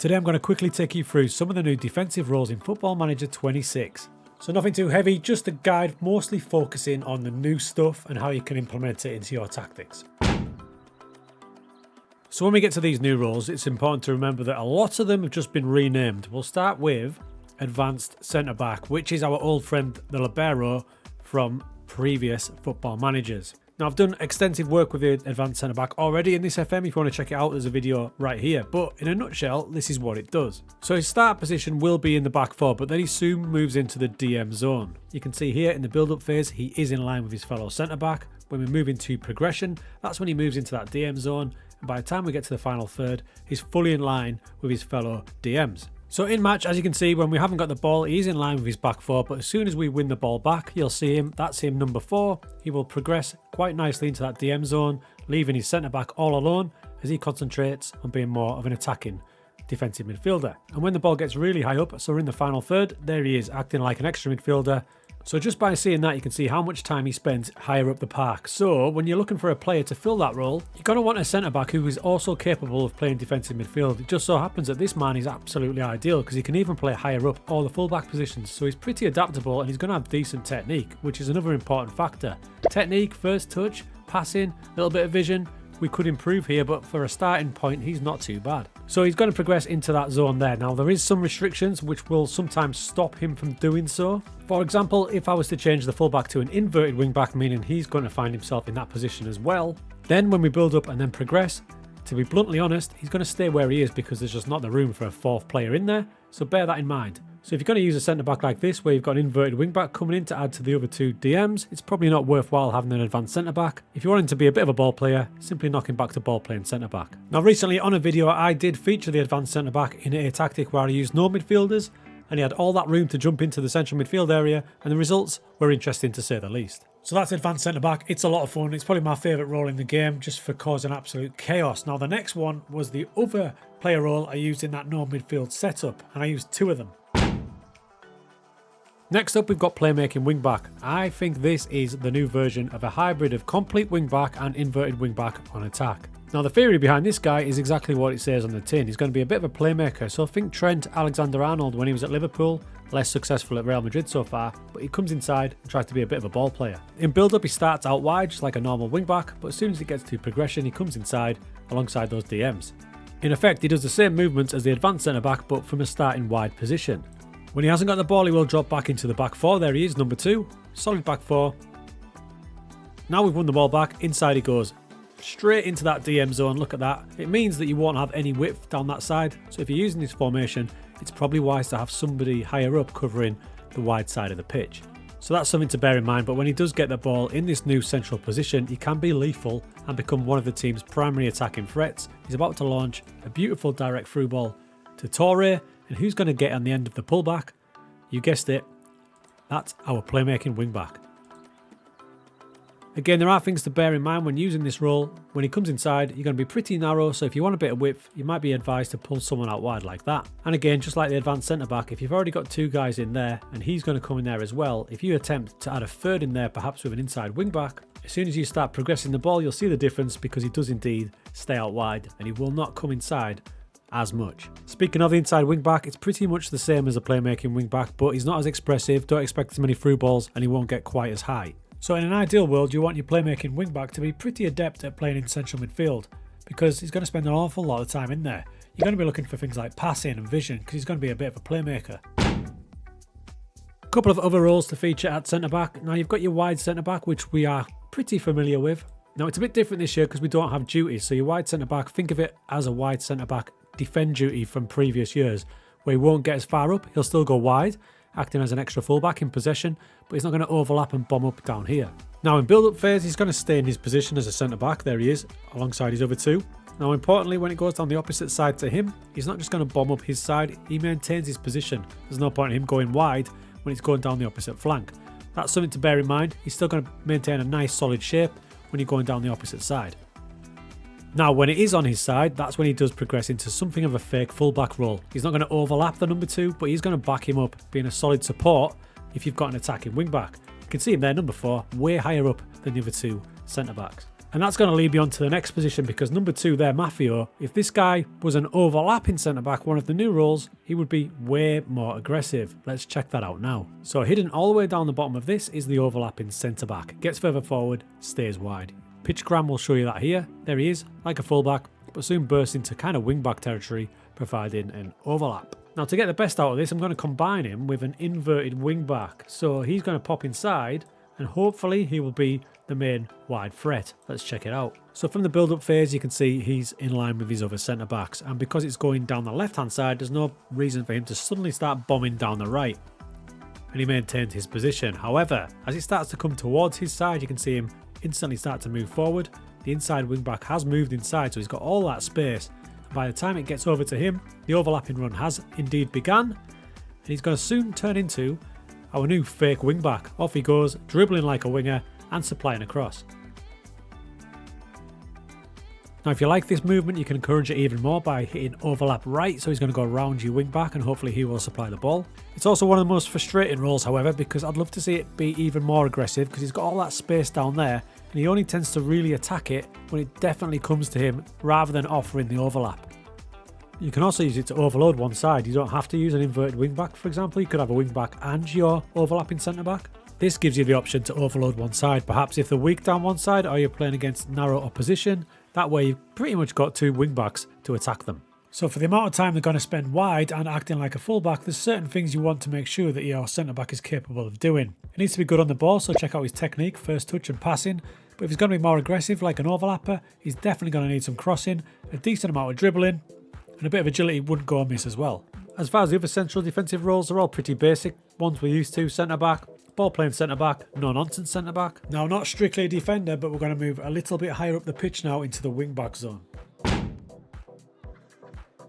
Today I'm going to quickly take you through some of the new defensive roles in Football Manager 26. So nothing too heavy, just a guide mostly focusing on the new stuff and how you can implement it into your tactics. So when we get to these new roles, it's important to remember that a lot of them have just been renamed. We'll start with Advanced Centre Back, which is our old friend the Libero from previous Football Managers. Now I've done extensive work with the Advanced Centre Back already in this FM. If you want to check it out, there's a video right here. But in a nutshell, this is what it does. So his start position will be in the back four, but then he soon moves into the DM zone. You can see here in the build-up phase, he is in line with his fellow centre back. When we move into progression, that's when he moves into that DM zone. And by the time we get to the final third, he's fully in line with his fellow DMs. So in match, as you can see, when we haven't got the ball, he's in line with his back four, but as soon as we win the ball back, you'll see him, that's him, number 4. He will progress quite nicely into that DM zone, leaving his centre-back all alone as he concentrates on being more of an attacking defensive midfielder. And when the ball gets really high up, so we're in the final third, there he is, acting like an extra midfielder. So just by seeing that, you can see how much time he spends higher up the park. So when you're looking for a player to fill that role, you're going to want a centre-back who is also capable of playing defensive midfield. It just so happens that this man is absolutely ideal because he can even play higher up all the full-back positions. So he's pretty adaptable and he's going to have decent technique, which is another important factor. Technique, first touch, passing, a little bit of vision. We could improve here, but for a starting point, he's not too bad. So he's going to progress into that zone there. Now, there is some restrictions which will sometimes stop him from doing so. For example, if I was to change the fullback to an inverted wingback, meaning he's going to find himself in that position as well, then when we build up and then progress, to be bluntly honest, he's going to stay where he is because there's just not the room for a 4th player in there. So bear that in mind. So if you're going to use a centre-back like this, where you've got an inverted wing-back coming in to add to the other 2 DMs, it's probably not worthwhile having an advanced centre-back. If you want him to be a bit of a ball player, simply knock him back to ball-playing centre-back. Now recently on a video, I did feature the advanced centre-back in a tactic where I used no midfielders, and he had all that room to jump into the central midfield area, and the results were interesting to say the least. So that's advanced centre-back. It's a lot of fun. It's probably my favourite role in the game, just for causing absolute chaos. Now the next one was the other player role I used in that no midfield setup, and I used 2 of them. Next up, we've got Playmaking Wingback. I think this is the new version of a hybrid of complete wingback and inverted wingback on attack. Now, the theory behind this guy is exactly what it says on the tin. He's going to be a bit of a playmaker. So think Trent Alexander-Arnold when he was at Liverpool. Less successful at Real Madrid so far, but he comes inside and tries to be a bit of a ball player. In build-up, he starts out wide, just like a normal wingback, but as soon as he gets to progression, he comes inside alongside those DMs. In effect, he does the same movements as the advanced centre-back, but from a starting wide position. When he hasn't got the ball, he will drop back into the back 4. There he is, number 2. Solid back 4. Now we've won the ball back. Inside he goes. Straight into that DM zone. Look at that. It means that you won't have any width down that side. So if you're using this formation, it's probably wise to have somebody higher up covering the wide side of the pitch. So that's something to bear in mind. But when he does get the ball in this new central position, he can be lethal and become one of the team's primary attacking threats. He's about to launch a beautiful direct through ball to Torre. And who's going to get on the end of the pullback? You guessed it, that's our Playmaking Wingback. Again, there are things to bear in mind when using this role. When he comes inside, you're going to be pretty narrow, so if you want a bit of width, you might be advised to pull someone out wide like that. And again, just like the advanced centre-back, if you've already got 2 guys in there, and he's going to come in there as well, if you attempt to add a 3rd in there, perhaps with an inside wing-back, as soon as you start progressing the ball, you'll see the difference because he does indeed stay out wide, and he will not come inside as much. Speaking of the inside wing back, it's pretty much the same as a playmaking wing back, but he's not as expressive, don't expect as many through balls, and he won't get quite as high. So in an ideal world, you want your playmaking wing back to be pretty adept at playing in central midfield, because he's going to spend an awful lot of time in there. You're going to be looking for things like passing and vision, because he's going to be a bit of a playmaker. A couple of other roles to feature at centre back. Now you've got your wide centre back, which we are pretty familiar with. Now it's a bit different this year because we don't have duties, so your wide centre back, think of it as a wide centre back defend duty from previous years, where he won't get as far up, he'll still go wide, acting as an extra fullback in possession, but he's not going to overlap and bomb up down here. Now in build-up phase, he's going to stay in his position as a centre-back, there he is, alongside his other 2. Now importantly, when it goes down the opposite side to him, he's not just going to bomb up his side, he maintains his position. There's no point in him going wide when it's going down the opposite flank. That's something to bear in mind. He's still going to maintain a nice solid shape when you're going down the opposite side. Now, when it is on his side, that's when he does progress into something of a fake fullback role. He's not going to overlap the number 2, but he's going to back him up, being a solid support if you've got an attacking wing back. You can see him there, number 4, way higher up than the other 2 centre-backs. And that's going to lead me on to the next position, because number 2 there, Maffeo, if this guy was an overlapping centre-back, one of the new rules, he would be way more aggressive. Let's check that out now. So hidden all the way down the bottom of this is the overlapping centre-back. Gets further forward, stays wide. Pitchgram will show you that here. There he is, like a fullback, but soon bursts into kind of wing-back territory, providing an overlap. Now to get the best out of this, I'm going to combine him with an inverted wing-back. So he's going to pop inside, and hopefully he will be the main wide threat. Let's check it out. So from the build-up phase, you can see he's in line with his other centre-backs, and because it's going down the left-hand side, there's no reason for him to suddenly start bombing down the right. And he maintained his position. However, as it starts to come towards his side, you can see him instantly start to move forward. The inside wing-back has moved inside, so he's got all that space. And by the time it gets over to him, the overlapping run has indeed begun, and he's going to soon turn into our new fake wing-back. Off he goes, dribbling like a winger and supplying across. Now if you like this movement, you can encourage it even more by hitting overlap right, so he's going to go around your wing back and hopefully he will supply the ball. It's also one of the most frustrating roles, however, because I'd love to see it be even more aggressive, because he's got all that space down there and he only tends to really attack it when it definitely comes to him rather than offering the overlap. You can also use it to overload one side. You don't have to use an inverted wing back, for example. You could have a wing back and your overlapping centre back. This gives you the option to overload one side, perhaps if they're weak down one side or you're playing against narrow opposition. That way you've pretty much got 2 wing backs to attack them. So for the amount of time they're going to spend wide and acting like a fullback, there's certain things you want to make sure that your centre back is capable of doing. He needs to be good on the ball, so check out his technique, first touch and passing. But if he's going to be more aggressive like an overlapper, he's definitely going to need some crossing, a decent amount of dribbling, and a bit of agility wouldn't go amiss as well. As far as the other central defensive roles, they're all pretty basic ones we're used to. Centre back, ball playing centre back, no nonsense centre back. Now not strictly a defender, but we're going to move a little bit higher up the pitch now into the wing back zone.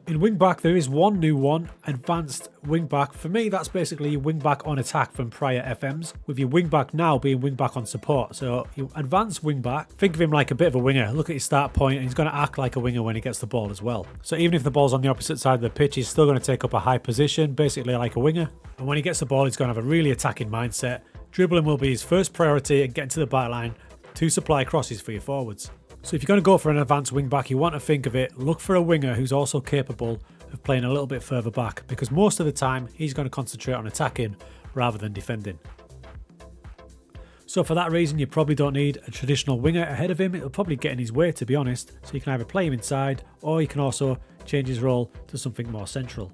In wing back there is one new one, advanced wing back. For me that's basically wing back on attack from prior FMs, with your wing back now being wing back on support. So your advanced wing back, think of him like a bit of a winger. Look at his start point and he's going to act like a winger when he gets the ball as well. So even if the ball's on the opposite side of the pitch, he's still going to take up a high position, basically like a winger. And when he gets the ball, he's going to have a really attacking mindset. Dribbling will be his first priority and getting to the byline to supply crosses for your forwards. So if you're going to go for an advanced wing back, you want to think of it, look for a winger who's also capable of playing a little bit further back, because most of the time he's going to concentrate on attacking rather than defending. So for that reason, you probably don't need a traditional winger ahead of him. It'll probably get in his way, to be honest. So you can either play him inside, or you can also change his role to something more central.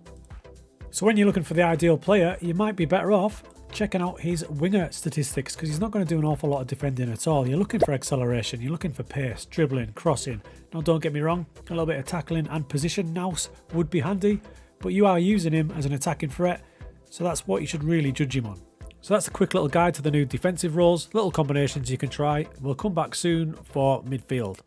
So when you're looking for the ideal player, you might be better off checking out his winger statistics, because he's not going to do an awful lot of defending at all. You're looking for acceleration, you're looking for pace, dribbling, crossing. Now don't get me wrong, a little bit of tackling and position nous would be handy, but you are using him as an attacking threat, so that's what you should really judge him on. So that's a quick little guide to the new defensive roles, little combinations you can try. We'll come back soon for midfield.